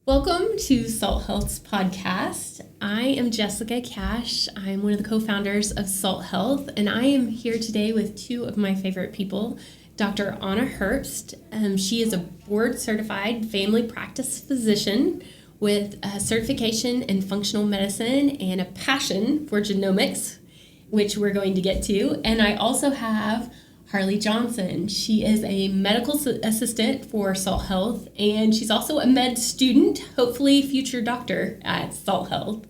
Welcome to Salt Health's podcast. I am Jessica Cash. I'm one of the co-founders of Salt Health, and I am here today with two of my favorite people, Dr. Anna Herbst. She is a board-certified family practice physician with a certification in functional medicine and a passion for genomics, which we're going to get to. And I also have Harley Johnson. She is a medical assistant for Salt Health, and she's also a med student, hopefully future doctor at Salt Health.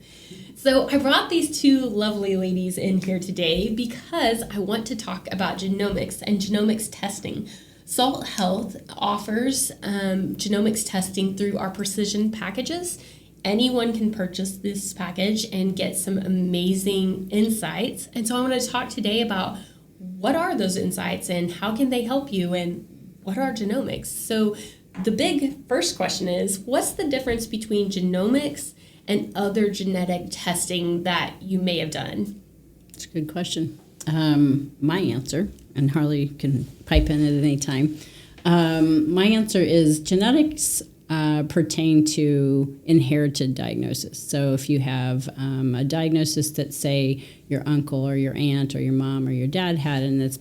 So I brought these two lovely ladies in here today because I want to talk about genomics and genomics testing. Salt Health offers genomics testing through our precision packages. Anyone can purchase this package and get some amazing insights. And so I want to talk today about what are those insights and how can they help you and what are genomics? So the big first question is, what's the difference between genomics and other genetic testing that you may have done? That's a good question. My answer, and Harley can pipe in at any time, my answer is genetics pertain to inherited diagnosis. So if you have a diagnosis that, say, your uncle or your aunt or your mom or your dad had, and it's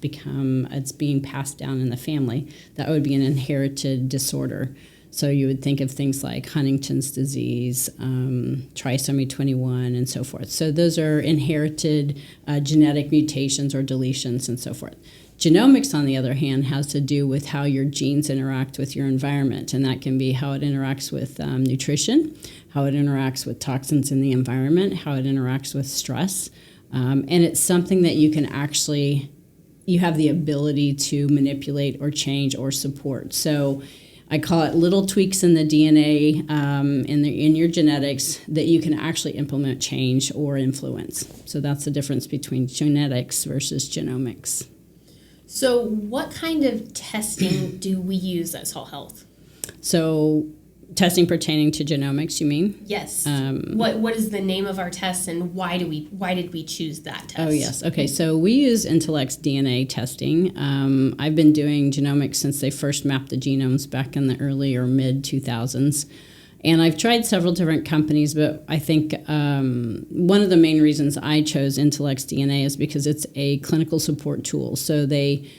being passed down in the family, that would be an inherited disorder. So you would think of things like Huntington's disease, trisomy 21, and so forth. So those are inherited genetic mutations or deletions and so forth. Genomics, on the other hand, has to do with how your genes interact with your environment, and that can be how it interacts with nutrition, how it interacts with toxins in the environment, how it interacts with stress, and it's something that you have the ability to manipulate or change or support. So I call it little tweaks in the DNA in your genetics that you can actually implement change or influence. So that's the difference between genetics versus genomics. So what kind of testing do we use at Salt Health? So testing pertaining to genomics, you mean? Yes. What is the name of our test, and why did we choose that test? Oh, yes. Okay, so we use IntellxxDNA testing. I've been doing genomics since they first mapped the genomes back in the early or mid-2000s. And I've tried several different companies, but I think one of the main reasons I chose IntellxxDNA is because it's a clinical support tool. So they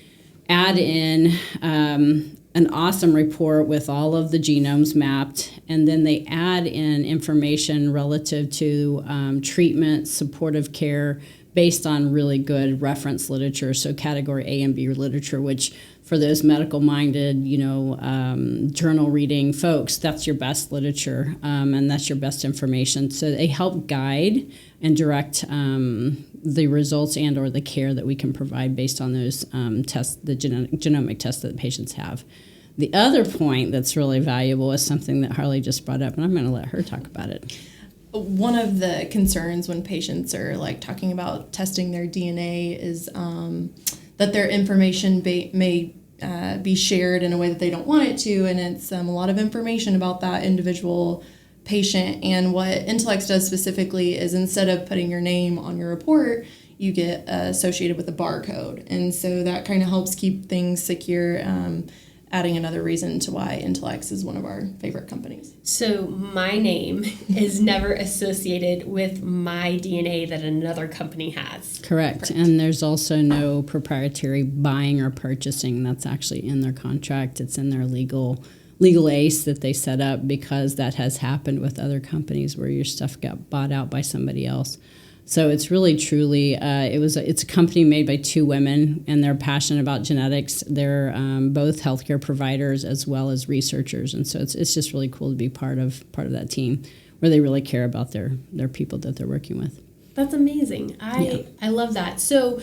add in an awesome report with all of the genomes mapped, and then they add in information relative to treatment, supportive care, based on really good reference literature, so category A and B literature, which for those medical-minded, journal reading folks, that's your best literature, and that's your best information. So they help guide and direct the results and or the care that we can provide based on those tests, the genomic tests that the patients have. The other point that's really valuable is something that Harley just brought up, and I'm going to let her talk about it. One of the concerns when patients are talking about testing their DNA is that their information may be shared in a way that they don't want it to, and it's a lot of information about that individual patient. And what Intellx does specifically is, instead of putting your name on your report, you get associated with a barcode, and so that kind of helps keep things secure. Adding another reason to why Intellx is one of our favorite companies. So my name is never associated with my DNA that another company has. Correct. And there's also no proprietary buying or purchasing. That's actually in their contract. It's in their legal ace that they set up, because that has happened with other companies where your stuff got bought out by somebody else. So it's really, truly, it's a company made by two women, and they're passionate about genetics. They're both healthcare providers as well as researchers, and so it's just really cool to be part of that team where they really care about their people that they're working with. That's amazing. I love that. So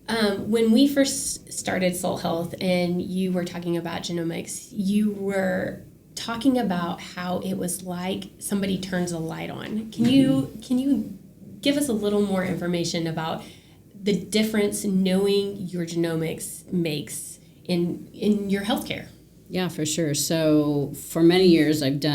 when we first started Salt Health and you were talking about genomics, you were talking about how it was like somebody turns a light on. Can you give us a little more information about the difference knowing your genomics makes in your healthcare? Yeah, for sure. So for many years I did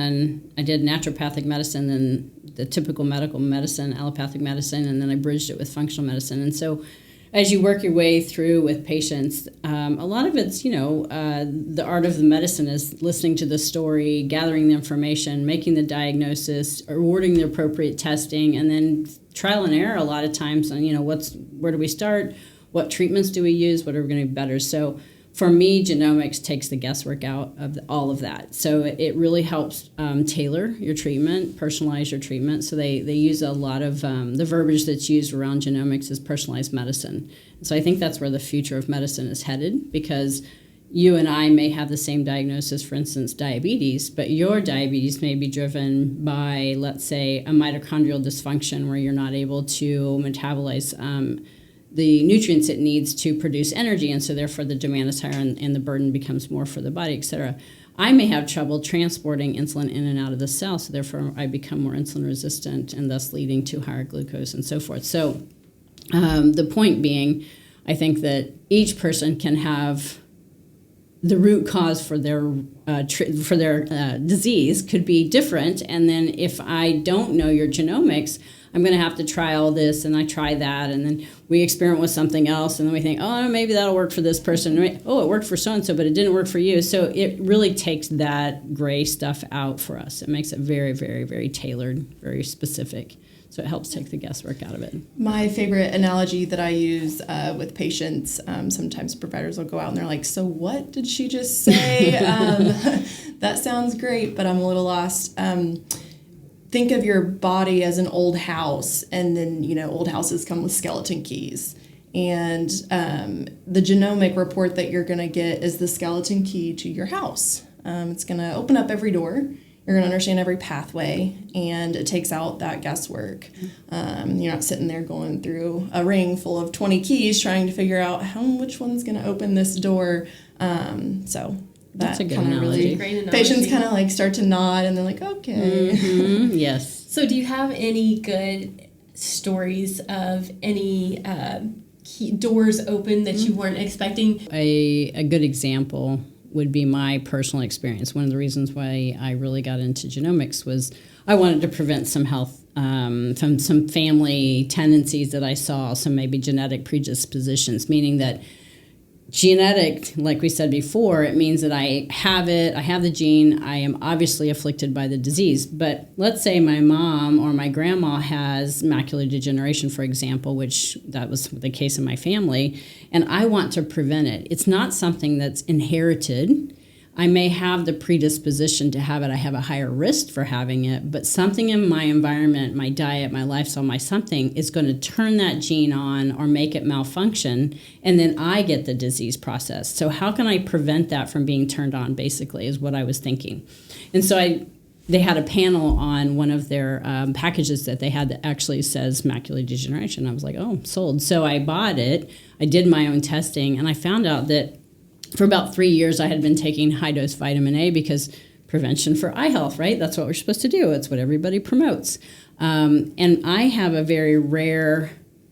naturopathic medicine and the typical medical medicine, allopathic medicine, and then I bridged it with functional medicine. And so as you work your way through with patients, a lot of it's, the art of the medicine is listening to the story, gathering the information, making the diagnosis, awarding the appropriate testing, and then trial and error a lot of times on, where do we start, what treatments do we use, what are going to be better. So for me, genomics takes the guesswork out of all of that. So it really helps tailor your treatment, personalize your treatment. So they use a lot of the verbiage that's used around genomics is personalized medicine. So I think that's where the future of medicine is headed, because you and I may have the same diagnosis, for instance, diabetes, but your diabetes may be driven by, let's say, a mitochondrial dysfunction where you're not able to metabolize the nutrients it needs to produce energy, and so therefore the demand is higher and the burden becomes more for the body, etc. I may have trouble transporting insulin in and out of the cell, so therefore I become more insulin resistant and thus leading to higher glucose and so forth. So the point being, I think that each person can have the root cause for their disease could be different, and then if I don't know your genomics, I'm going to have to try all this, and I try that, and then we experiment with something else, and then we think, oh, maybe that'll work for this person. Oh, it worked for so-and-so, but it didn't work for you. So it really takes that gray stuff out for us. It makes it very, very, very tailored, very specific. So it helps take the guesswork out of it. My favorite analogy that I use with patients, sometimes providers will go out and they're like, so what did she just say? That sounds great, but I'm a little lost. Think of your body as an old house, and then, old houses come with skeleton keys. And the genomic report that you're going to get is the skeleton key to your house. It's going to open up every door. You're going to understand every pathway, and it takes out that guesswork. You're not sitting there going through a ring full of 20 keys trying to figure out which one's going to open this door. That's a good analogy. Patients kind of like start to nod, and they're like, okay. Mm-hmm. Yes. So do you have any good stories of any doors open that you weren't expecting? A good example would be my personal experience. One of the reasons why I really got into genomics was I wanted to prevent some health, from some family tendencies that I saw, some maybe genetic predispositions, meaning that genetic, like we said before, it means that I have the gene, I am obviously afflicted by the disease. But let's say my mom or my grandma has macular degeneration, for example, which that was the case in my family, and I want to prevent it. It's not something that's inherited. I may have the predisposition to have it. I have a higher risk for having it, but something in my environment, my diet, my lifestyle, my something is going to turn that gene on or make it malfunction, and then I get the disease process. So how can I prevent that from being turned on, basically, is what I was thinking. And so they had a panel on one of their packages that they had that actually says macular degeneration. I was like, oh, sold. So I bought it. I did my own testing, and I found out that for about 3 years, I had been taking high-dose vitamin A because prevention for eye health, right? That's what we're supposed to do. It's what everybody promotes. And I have a very rare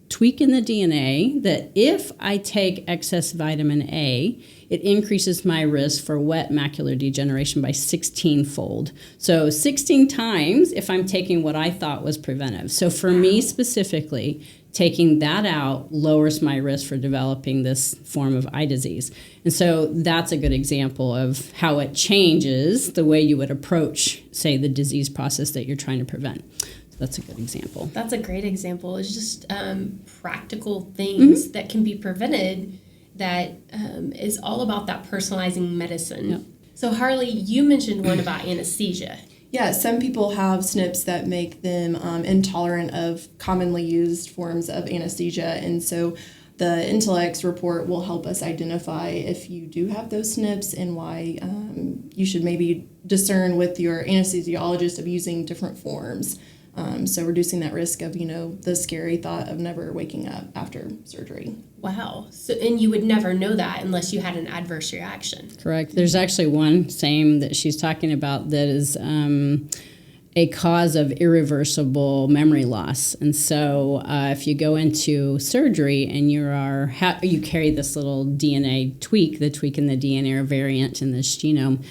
tweak in the DNA that if I take excess vitamin A, it increases my risk for wet macular degeneration by 16-fold. So 16 times if I'm taking what I thought was preventive. So for me specifically, taking that out lowers my risk for developing this form of eye disease. And so that's a good example of how it changes the way you would approach, say, the disease process that you're trying to prevent. So that's a good example. That's a great example. It's just practical things that can be prevented that is all about that personalizing medicine. Yep. So Harley, you mentioned one about anesthesia. Yeah, some people have SNPs that make them intolerant of commonly used forms of anesthesia, and so the Intellx report will help us identify if you do have those SNPs and why you should maybe discern with your anesthesiologist of using different forms. So reducing that risk of, the scary thought of never waking up after surgery. Wow. So, and you would never know that unless you had an adverse reaction. Correct. There's actually one same that she's talking about that is a cause of irreversible memory loss. And so if you go into surgery and you carry this little DNA tweak, the tweak in the DNA or variant in this genome,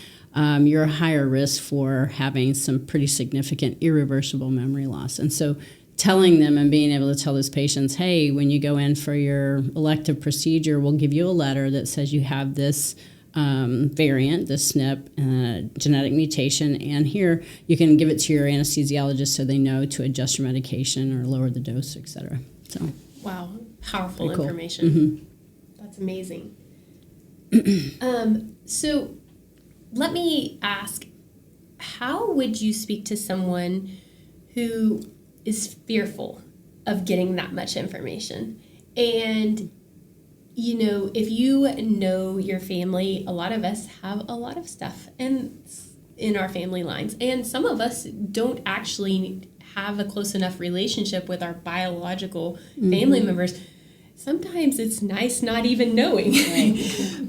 you're a higher risk for having some pretty significant irreversible memory loss. And so telling them and being able to tell those patients, hey, when you go in for your elective procedure, we'll give you a letter that says you have this variant, this SNP, genetic mutation, and here you can give it to your anesthesiologist so they know to adjust your medication or lower the dose, et cetera. So, wow, powerful cool. information. Mm-hmm. That's amazing. So let me ask, how would you speak to someone who is fearful of getting that much information? And, you know, if you know your family, a lot of us have a lot of stuff in our family lines. And some of us don't actually have a close enough relationship with our biological family members. Sometimes it's nice not even knowing. Right.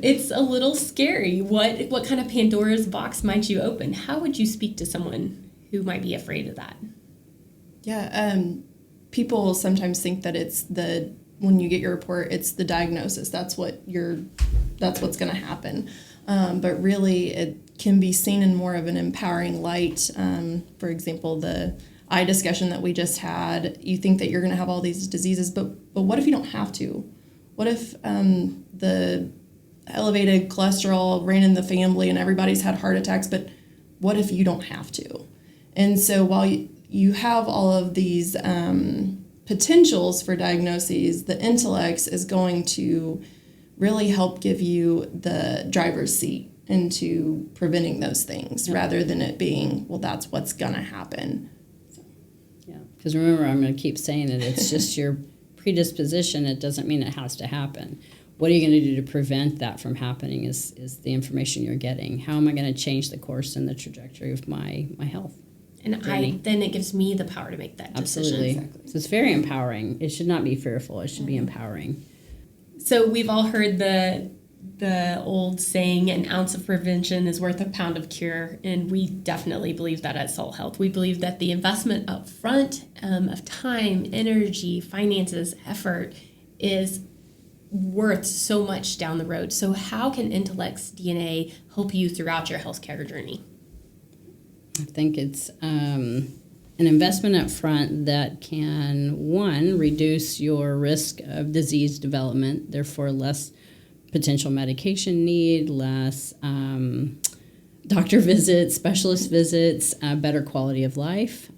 It's a little scary. What kind of Pandora's box might you open? How would you speak to someone who might be afraid of that? Yeah, people sometimes think that when you get your report, it's the diagnosis. That's what's going to happen. But really, it can be seen in more of an empowering light. For example, the eye discussion that we just had, you think that you're going to have all these diseases, but what if you don't have to? What if the elevated cholesterol ran in the family and everybody's had heart attacks, but what if you don't have to? And so while you have all of these potentials for diagnoses, the Intellx is going to really help give you the driver's seat into preventing those things rather than it being, well, that's what's going to happen. Because remember, I'm going to keep saying it, it's just your predisposition. It doesn't mean it has to happen. What are you going to do to prevent that from happening is the information you're getting. How am I going to change the course and the trajectory of my health? And then it gives me the power to make that decision. Absolutely. Exactly. So it's very empowering. It should not be fearful. It should be empowering. So we've all heard the old saying, an ounce of prevention is worth a pound of cure, and we definitely believe that at Salt Health. We believe that the investment up front of time, energy, finances, effort is worth so much down the road. So how can IntellxxDNA help you throughout your healthcare journey? I think it's an investment up front that can, one, reduce your risk of disease development, therefore less potential medication need, less doctor visits, specialist visits, better quality of life.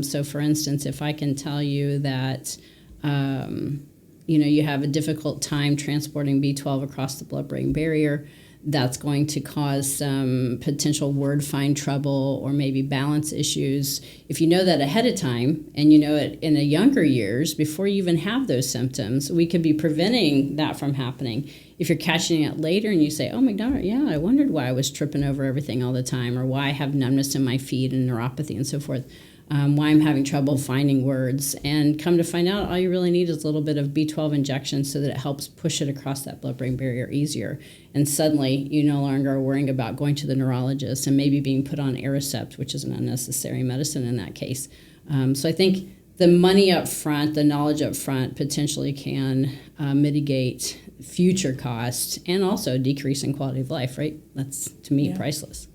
So for instance, if I can tell you that you have a difficult time transporting B12 across the blood-brain barrier, that's going to cause some potential word find trouble or maybe balance issues. If you know that ahead of time and you know it in the younger years, before you even have those symptoms, we could be preventing that from happening. If you're catching it later and you say, oh my God, yeah, I wondered why I was tripping over everything all the time, or why I have numbness in my feet and neuropathy and so forth, why I'm having trouble finding words. And come to find out, all you really need is a little bit of B12 injection so that it helps push it across that blood-brain barrier easier. And suddenly you no longer are worrying about going to the neurologist and maybe being put on Aricept, which is an unnecessary medicine in that case. So I think the money up front, the knowledge up front potentially can mitigate future costs and also decrease in quality of life, right? That's, to me, priceless.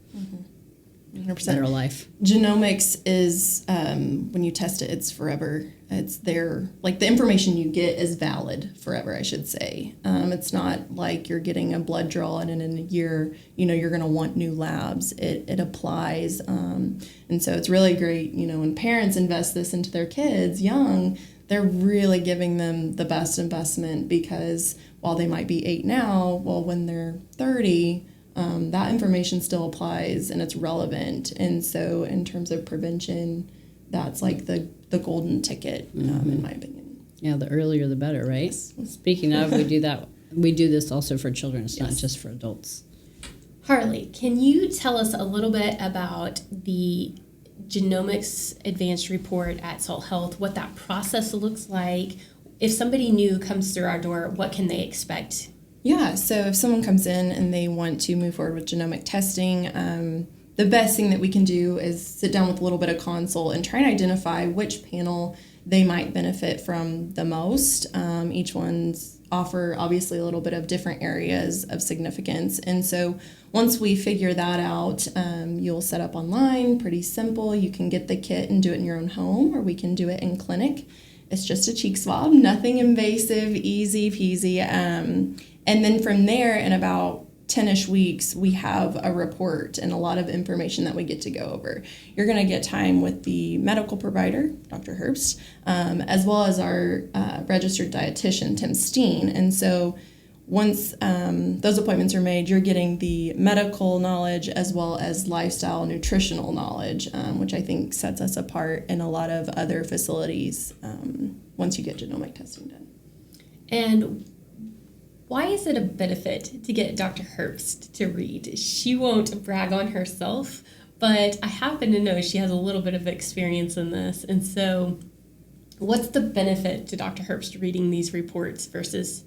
100%. Better life. Genomics is, when you test it, it's forever. It's there, like the information you get is valid forever, I should say. It's not like you're getting a blood draw and in a year, you're going to want new labs. It applies. And so it's really great, when parents invest this into their kids young, they're really giving them the best investment, because while they might be 8 now, well, when they're 30, that information still applies and it's relevant. And so in terms of prevention, that's like the golden ticket, in my opinion. Yeah, the earlier the better, right? Yes. Speaking of, we do this also for children. It's not just for adults. Harley, can you tell us a little bit about the Genomics Advanced Report at Salt Health, what that process looks like? If somebody new comes through our door, what can they expect? Yeah, so if someone comes in and they want to move forward with genomic testing, the best thing that we can do is sit down with a little bit of consult and try and identify which panel they might benefit from the most. Each one's offer obviously a little bit of different areas of significance. And so once we figure that out, you'll set up online, pretty simple. You can get the kit and do it in your own home, or we can do it in clinic. It's just a cheek swab, nothing invasive, easy peasy. And then from there, in about 10-ish weeks, we have a report and a lot of information that we get to go over. You're going to get time with the medical provider, Dr. Herbst, as well as our registered dietitian, Tim Steen. And so once those appointments are made, you're getting the medical knowledge as well as lifestyle nutritional knowledge, which I think sets us apart in a lot of other facilities once you get genomic testing done. And why is it a benefit to get Dr. Herbst to read? She won't brag on herself, but I happen to know she has a little bit of experience in this. And so what's the benefit to Dr. Herbst reading these reports versus,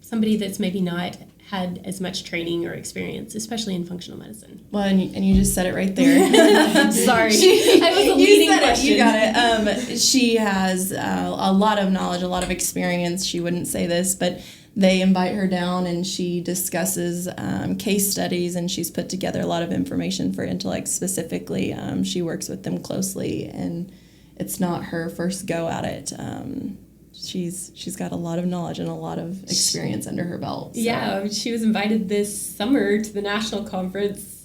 somebody that's maybe not had as much training or experience, especially in functional medicine? Well, and you just said it right there. Sorry. I was a leading question. You got it. She has a lot of knowledge, a lot of experience. She wouldn't say this, but they invite her down and she discusses case studies, and she's put together a lot of information for Intellx specifically. She works with them closely, and it's not her first go at it. She's got a lot of knowledge and a lot of experience under her belt. So. Yeah, she was invited this summer to the national conference.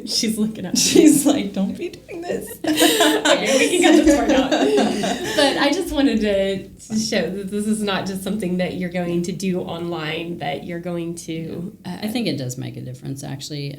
She's looking at me. She's like, don't be doing this. Okay, we can cut this part out. But I just wanted to show that this is not just something that you're going to do online, that you're going to... I think it does make a difference, actually.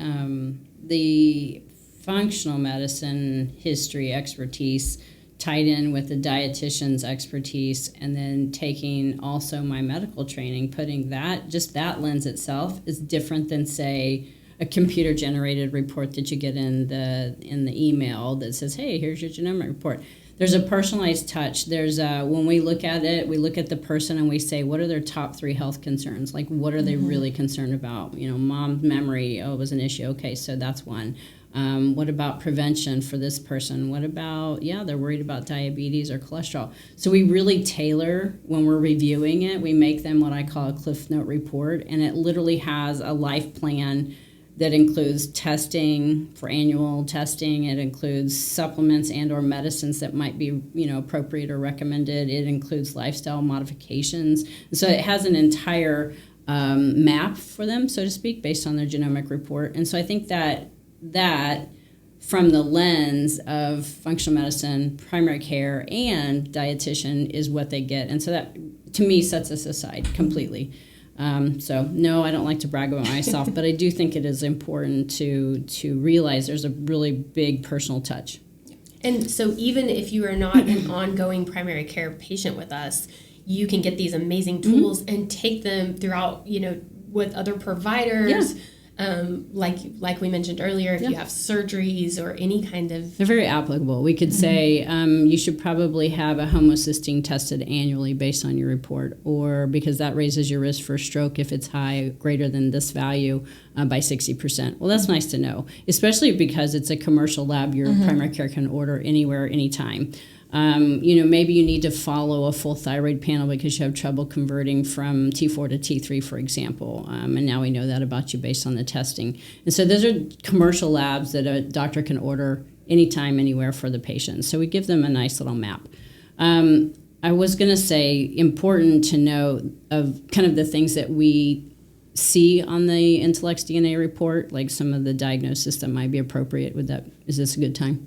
The functional medicine history expertise tied in with the dietitian's expertise, and then taking also my medical training, putting that lens itself is different than, say, a computer-generated report that you get in the email that says, hey, here's your genomic report. There's a personalized touch. There's when we look at it, we look at the person and we say, what are their top 3 health concerns? Like, what are they really concerned about? Mom's memory, was an issue. Okay, so that's one. What about prevention for this person? What about, they're worried about diabetes or cholesterol. So we really tailor when we're reviewing it. We make them what I call a Cliff Note report, and it literally has a life plan that includes testing for annual testing. It includes supplements and or medicines that might be, appropriate or recommended. It includes lifestyle modifications. So it has an entire map for them, so to speak, based on their genomic report. And so I think that from the lens of functional medicine, primary care, and dietitian is what they get. And so that, to me, sets us aside completely. So no, I don't like to brag about myself, but I do think it is important to realize there's a really big personal touch. And so even if you are not an ongoing primary care patient with us, you can get these amazing tools and take them throughout, with other providers. Yeah. Like we mentioned earlier, if you have surgeries or any kind of... They're very applicable. We could say you should probably have a homocysteine tested annually based on your report, or because that raises your risk for stroke if it's high, greater than this value by 60%. Well, that's nice to know, especially because it's a commercial lab your primary care can order anywhere, anytime. Maybe you need to follow a full thyroid panel because you have trouble converting from T4 to T3, for example. And now we know that about you based on the testing. And so those are commercial labs that a doctor can order anytime, anywhere for the patient. So we give them a nice little map. I was going to say, important to know of kind of the things that we see on the IntellxDNA report, like some of the diagnosis that might be appropriate. Is this a good time?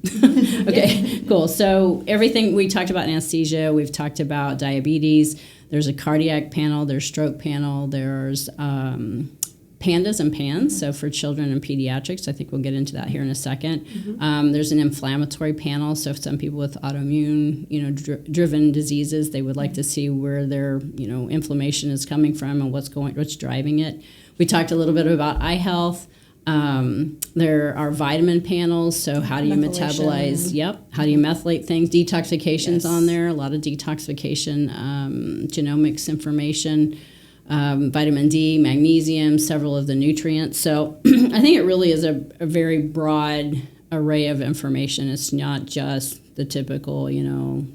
Okay, cool. So everything we talked about anesthesia, we've talked about diabetes, there's a cardiac panel, there's stroke panel, there's PANDAS and PANS, so for children and pediatrics. I think we'll get into that here in a second. There's an inflammatory panel, so if some people with autoimmune, driven diseases, they would like to see where their, inflammation is coming from and what's driving it. We talked a little bit about eye health. There are vitamin panels, so how do you metabolize? How do you methylate things? Detoxification's on there, a lot of detoxification, genomics information. Vitamin D, magnesium, several of the nutrients. So I think it really is a very broad array of information. It's not just the typical,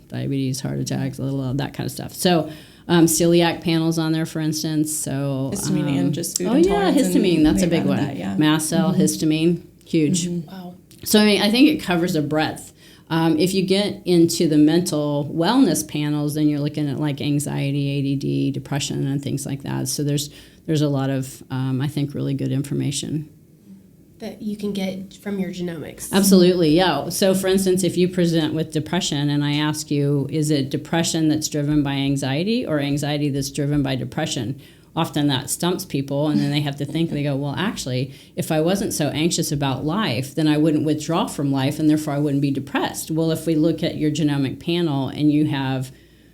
diabetes, heart attacks, that kind of stuff. So celiac panels on there, for instance. So Histamine and just food Oh, yeah, intolerance. histamine. That's a and big one. that, yeah. Mast cell, histamine, huge. Wow. So, I mean, I think it covers a breadth. If you get into the mental wellness panels, then you're looking at like anxiety, ADD, depression, and things like that. So there's a lot of, I think, really good information. That you can get from your genomics. Absolutely, yeah. So, for instance, if you present with depression and I ask you, is it depression that's driven by anxiety or anxiety that's driven by depression? Often that stumps people, and then they have to think, they go, well, actually, if I wasn't so anxious about life, then I wouldn't withdraw from life, and therefore I wouldn't be depressed. Well, if we look at your genomic panel and you have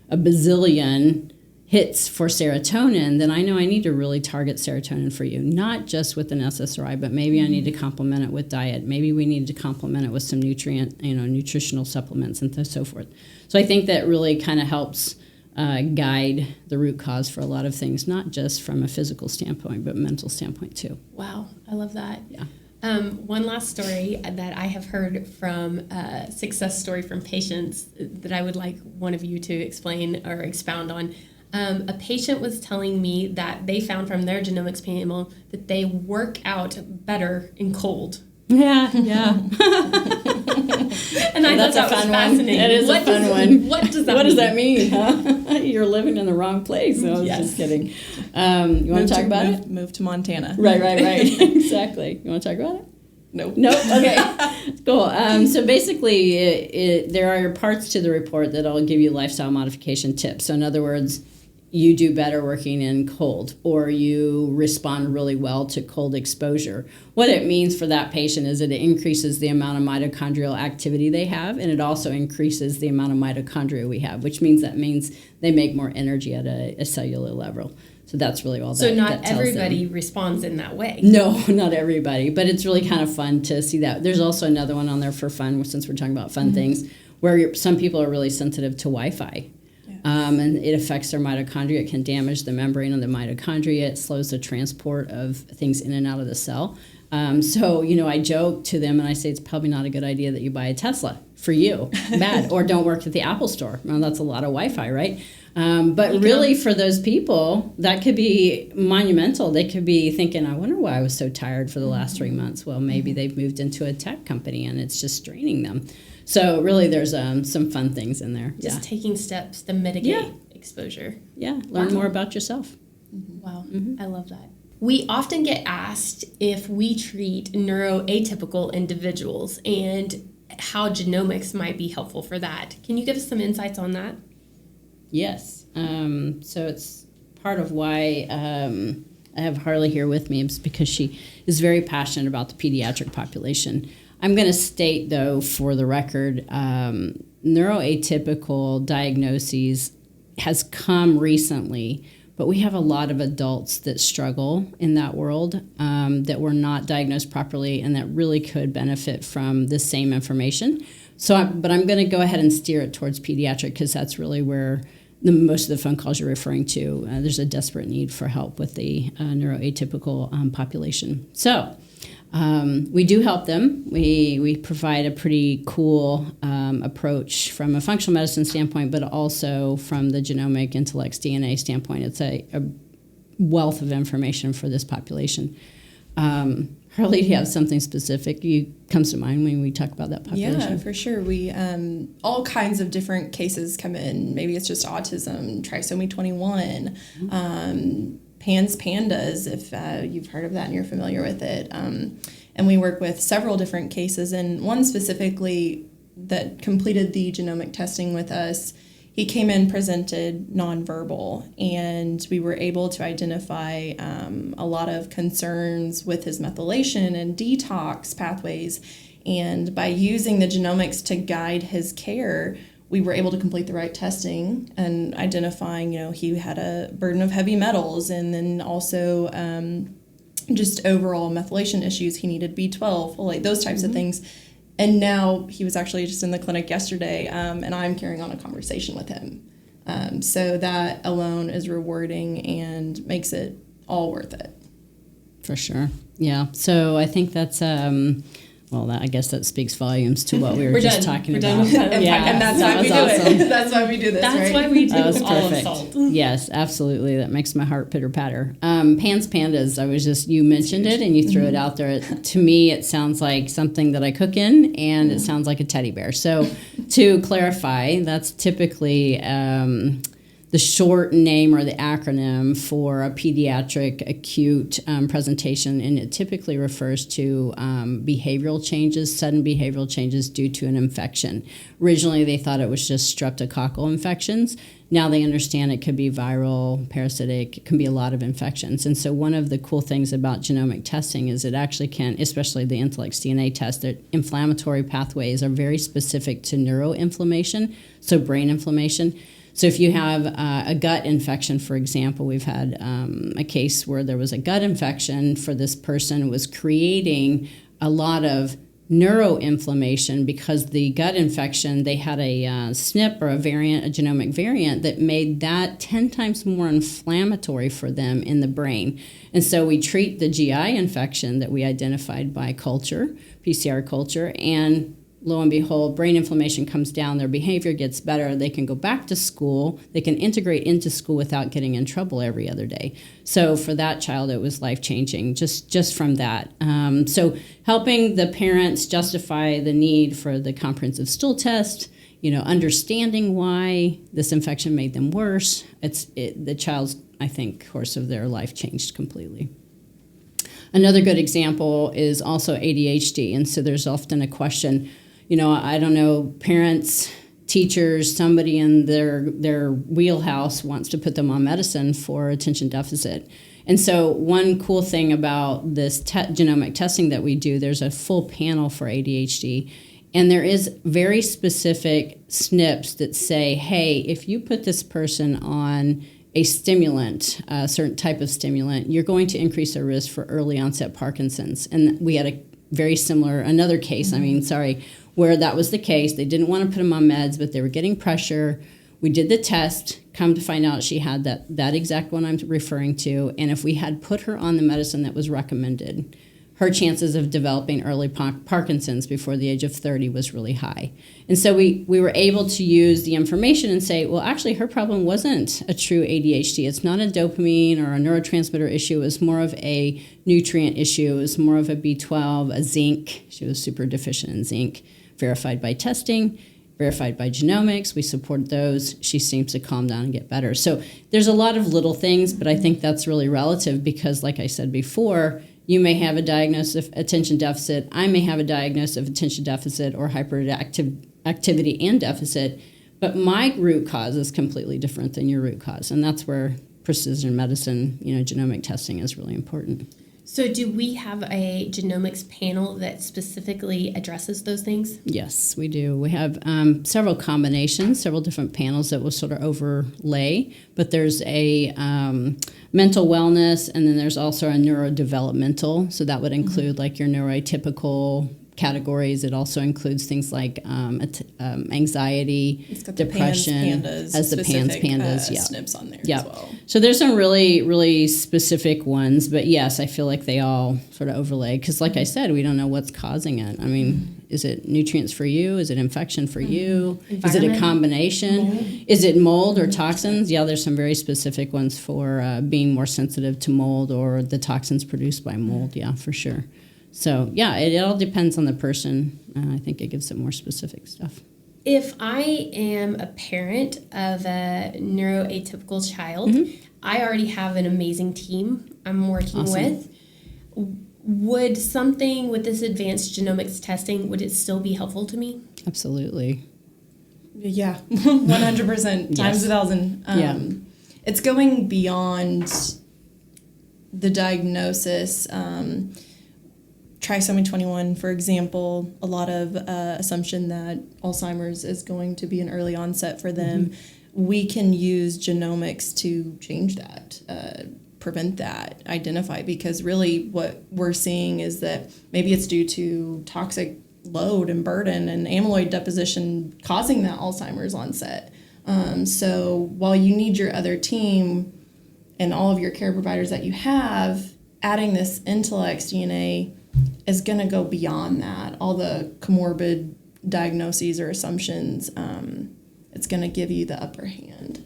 a bazillion hits for serotonin, then I know I need to really target serotonin for you, not just with an SSRI, but maybe I need to complement it with diet. Maybe we need to complement it with some nutritional supplements and so forth. So I think that really kind of helps guide the root cause for a lot of things, not just from a physical standpoint, but mental standpoint too. Wow, I love that. Yeah. One last story that I have heard from a success story from patients that I would like one of you to explain or expound on. A patient was telling me that they found from their genomics panel that they work out better in cold. Yeah. And I That's thought that a fun was fascinating. one. It is a fun one. What does that mean? What does that mean? Huh? You're living in the wrong place. No, I was Yes. just kidding. You want to talk about it? Move to Montana. Right. Exactly. You want to talk about it? Nope. Nope. Okay. Cool. So basically, there are parts to the report that I'll give you lifestyle modification tips. So in other words, you do better working in cold, or you respond really well to cold exposure. What it means for that patient is that it increases the amount of mitochondrial activity they have, and it also increases the amount of mitochondria we have, which means they make more energy at a cellular level. So that's really all that So not that tells everybody them. responds in that way. No, not everybody, but it's really kind of fun to see that. There's also another one on there for fun, since we're talking about fun things, where some people are really sensitive to Wi-Fi. And it affects their mitochondria. It can damage the membrane of the mitochondria. It slows the transport of things in and out of the cell. So, I joke to them and I say it's probably not a good idea that you buy a Tesla for you. Bad. Or don't work at the Apple store. Well, that's a lot of Wi-Fi, right? But really, for those people, that could be monumental. They could be thinking, I wonder why I was so tired for the last 3 months. Well, maybe they've moved into a tech company and it's just straining them. So really, there's some fun things in there. Just taking steps to mitigate exposure. Yeah, learn more about yourself. Wow, I love that. We often get asked if we treat neuroatypical individuals and how genomics might be helpful for that. Can you give us some insights on that? Yes. So it's part of why I have Harley here with me, is because she is very passionate about the pediatric population. I'm going to state, though, for the record, neuroatypical diagnoses has come recently, but we have a lot of adults that struggle in that world, that were not diagnosed properly and that really could benefit from the same information. But I'm going to go ahead and steer it towards pediatric, because that's really where most of the phone calls you're referring to. There's a desperate need for help with the neuroatypical population. So we do help them. We provide a pretty cool approach from a functional medicine standpoint, but also from the genomic IntellxxDNA standpoint. It's a wealth of information for this population. Harley, do you have something specific comes to mind when we talk about that population? Yeah, for sure. We all kinds of different cases come in. Maybe it's just autism, trisomy 21, pandas, if you've heard of that and you're familiar with it. And we work with several different cases, and one specifically that completed the genomic testing with us, he came in presented nonverbal, and we were able to identify a lot of concerns with his methylation and detox pathways. And by using the genomics to guide his care, we were able to complete the right testing and identifying, he had a burden of heavy metals, and then also just overall methylation issues. He needed B12, folate, those types of things. And now he was actually just in the clinic yesterday, and I'm carrying on a conversation with him. So that alone is rewarding and makes it all worth it. For sure. Yeah. So I think that's Well, I guess that speaks volumes to what we were We're just done. talking We're about. done with that. Yeah, And that's that why we was do awesome. it. That's why we do this, That's right? why we do That was all of perfect. salt. Yes, absolutely. That makes my heart pitter patter. Pan's Pandas. You mentioned it and you threw it out there. To me, it sounds like something that I cook in, and it sounds like a teddy bear. So, to clarify, that's typically the short name or the acronym for a pediatric acute presentation, and it typically refers to behavioral changes, sudden behavioral changes due to an infection. Originally, they thought it was just streptococcal infections. Now they understand it could be viral, parasitic, it can be a lot of infections. And so one of the cool things about genomic testing is it actually can, especially the IntellxDNA test, that inflammatory pathways are very specific to neuroinflammation, so brain inflammation. So if you have a gut infection, for example, we've had a case where there was a gut infection for this person was creating a lot of neuroinflammation because the gut infection, they had a SNP or a genomic variant that made that 10 times more inflammatory for them in the brain. And so we treat the GI infection that we identified by culture, PCR culture, and lo and behold, brain inflammation comes down, their behavior gets better, they can go back to school, they can integrate into school without getting in trouble every other day. So for that child, it was life-changing just from that. So helping the parents justify the need for the comprehensive stool test, understanding why this infection made them worse, the child's, I think, course of their life changed completely. Another good example is also ADHD, and so there's often a question, I don't know, parents, teachers, somebody in their wheelhouse wants to put them on medicine for attention deficit. And so one cool thing about this genomic testing that we do, there's a full panel for ADHD, and there is very specific SNPs that say, hey, if you put this person on a stimulant, a certain type of stimulant, you're going to increase their risk for early onset Parkinson's. And we had a very similar, another case, where that was the case. They didn't want to put them on meds, but they were getting pressure. We did the test, come to find out she had that exact one I'm referring to. And if we had put her on the medicine that was recommended, her chances of developing early Parkinson's before the age of 30 was really high. And so we were able to use the information and say, well, actually, her problem wasn't a true ADHD. It's not a dopamine or a neurotransmitter issue. It was more of a nutrient issue. It was more of a B12, a zinc. She was super deficient in zinc, verified by testing, verified by genomics. We support those. She seems to calm down and get better. So there's a lot of little things, but I think that's really relative because, like I said before, you may have a diagnosis of attention deficit. I may have a diagnosis of attention deficit or hyperactivity and deficit, but my root cause is completely different than your root cause. And that's where precision medicine, genomic testing is really important. So do we have a genomics panel that specifically addresses those things? Yes, we do. We have several combinations, several different panels that will sort of overlay, but there's a mental wellness, and then there's also a neurodevelopmental, so that would include like your neurotypical categories. It also includes things like anxiety, depression, has the PANS Pandas SNPs on there as well. So there's some really, really specific ones, but yes, I feel like they all sort of overlay because, like I said, we don't know what's causing it. I mean, is it nutrients for you? Is it infection for you? Is it a combination? Mold. Is it mold or toxins? Yeah, there's some very specific ones for being more sensitive to mold or the toxins produced by mold. Yeah, for sure. So, yeah, it all depends on the person. I think it gives some more specific stuff. If I am a parent of a neuroatypical child, I already have an amazing team I'm working with. Would something with this advanced genomics testing, would it still be helpful to me? Absolutely. Yeah, 100%, times 1,000. It's going beyond the diagnosis. Trisomy 21, for example, a lot of assumption that Alzheimer's is going to be an early onset for them. We can use genomics to change that, prevent that, identify, because really what we're seeing is that maybe it's due to toxic load and burden and amyloid deposition causing that Alzheimer's onset. So while you need your other team and all of your care providers that you have, adding this IntellxDNA is going to go beyond that. All the comorbid diagnoses or assumptions, it's going to give you the upper hand.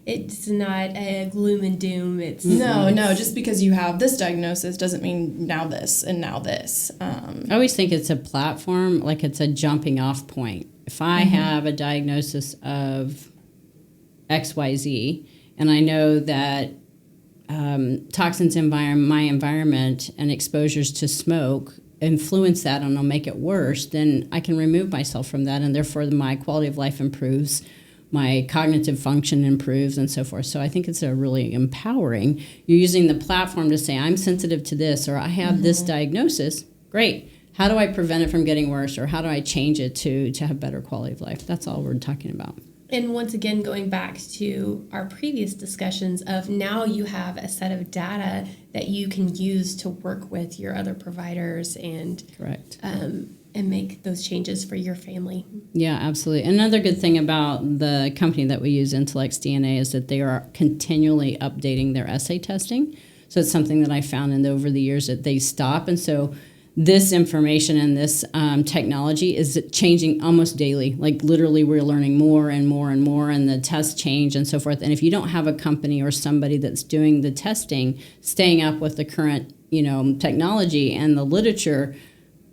It's not a gloom and doom. It's No, just because you have this diagnosis doesn't mean now this and now this. I always think it's a platform, like it's a jumping off point. If I have a diagnosis of XYZ and I know that toxins in my environment and exposures to smoke influence that and will make it worse, then I can remove myself from that, and therefore my quality of life improves, my cognitive function improves, and so forth. So I think it's a really empowering. You're using the platform to say, I'm sensitive to this, or I have this diagnosis. Great. How do I prevent it from getting worse, or how do I change it to have better quality of life? That's all we're talking about. And once again, going back to our previous discussions of now you have a set of data that you can use to work with your other providers and Correct. And make those changes for your family. Yeah, absolutely. Another good thing about the company that we use, IntellxxDNA, is that they are continually updating their assay testing. So it's something that I found over the years that they stop. And so this information and this technology is changing almost daily. Like literally we're learning more and more and more, and the tests change and so forth. And if you don't have a company or somebody that's doing the testing, staying up with the current, technology and the literature,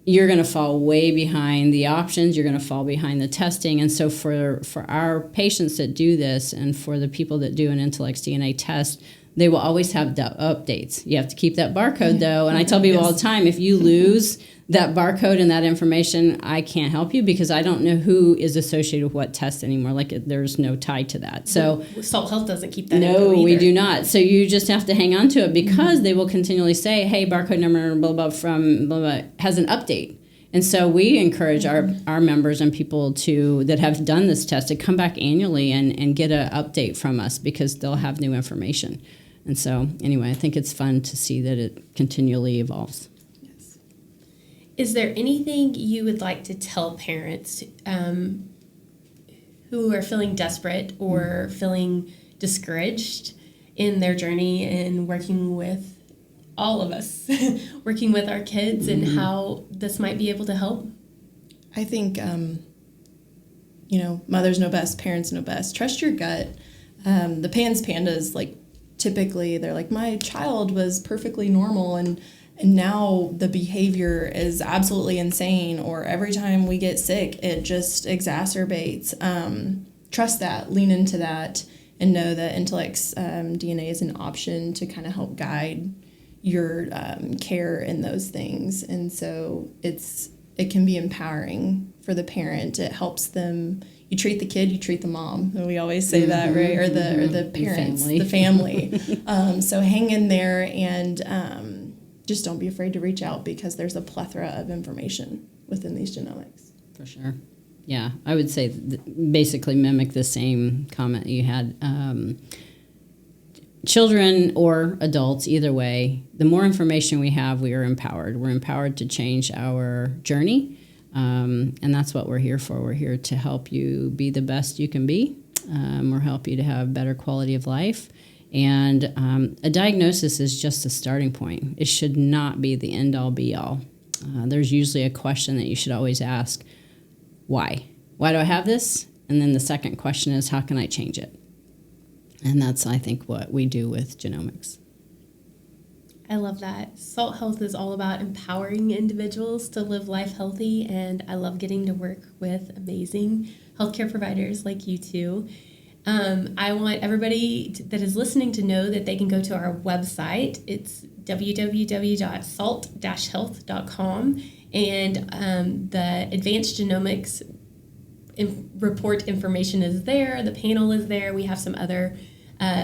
you're going to fall way behind the options. You're going to fall behind the testing. And so for our patients that do this and for the people that do an IntellxDNA test, they will always have updates. You have to keep that barcode, though. And I tell people all the time, if you lose that barcode and that information, I can't help you because I don't know who is associated with what test anymore. Like there's no tie to that. So Salt Health doesn't keep that. No, we do not. So you just have to hang on to it because they will continually say, hey, barcode number blah, blah, from blah, blah, has an update. And so we encourage our members and people that have done this test to come back annually and get an update from us because they'll have new information. And so anyway, I think it's fun to see that it continually evolves. Yes. Is there anything you would like to tell parents who are feeling desperate or feeling discouraged in their journey in working with all of us, working with our kids, and how this might be able to help? I think, mothers know best, parents know best. Trust your gut. The PANS pandas, typically they're like, my child was perfectly normal and now the behavior is absolutely insane, or every time we get sick, it just exacerbates. Trust that, lean into that, and know that IntellxDNA is an option to kind of help guide your care in those things. And so it can be empowering for the parent. It helps them. You treat the kid, you treat the mom. We always say that, right? Or the parents, the family. So hang in there and just don't be afraid to reach out because there's a plethora of information within these genomics. For sure. Yeah, I would say basically mimic the same comment you had. Children or adults, either way, the more information we have, we are empowered. We're empowered to change our journey. And that's what we're here for. We're here to help you be the best you can be. Or help you to have better quality of life. And a diagnosis is just a starting point. It should not be the end-all, be-all. There's usually a question that you should always ask, why? Why do I have this? And then the second question is, how can I change it? And that's, I think, what we do with genomics. I love that. Salt Health is all about empowering individuals to live life healthy, and I love getting to work with amazing healthcare providers like you two. I want everybody that is listening to know that they can go to our website. It's www.salt-health.com, and the advanced genomics report information is there. The panel is there. We have some other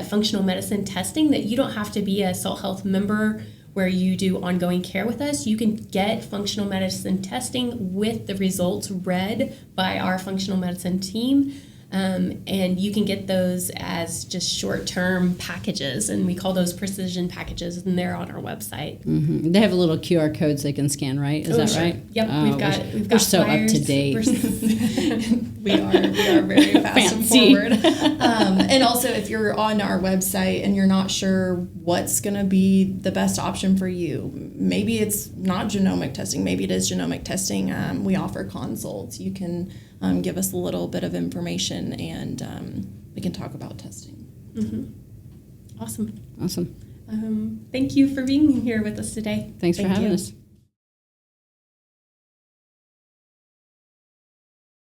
functional medicine testing that you don't have to be a Salt Health member where you do ongoing care with us. You can get functional medicine testing with the results read by our functional medicine team. And you can get those as just short-term packages, and we call those precision packages, and they're on our website. Mm-hmm. They have little QR codes they can scan, right? Is that sure. right? Yep, we've got we're so flyers. up to date. We are very fast Fancy. and forward. And also, if you're on our website and you're not sure what's going to be the best option for you, maybe it's not genomic testing, maybe it is genomic testing. We offer consults. You can give us a little bit of information, and we can talk about testing. Mm-hmm. Awesome. Awesome. Thank you for being here with us today. Thanks for Thank having you. us.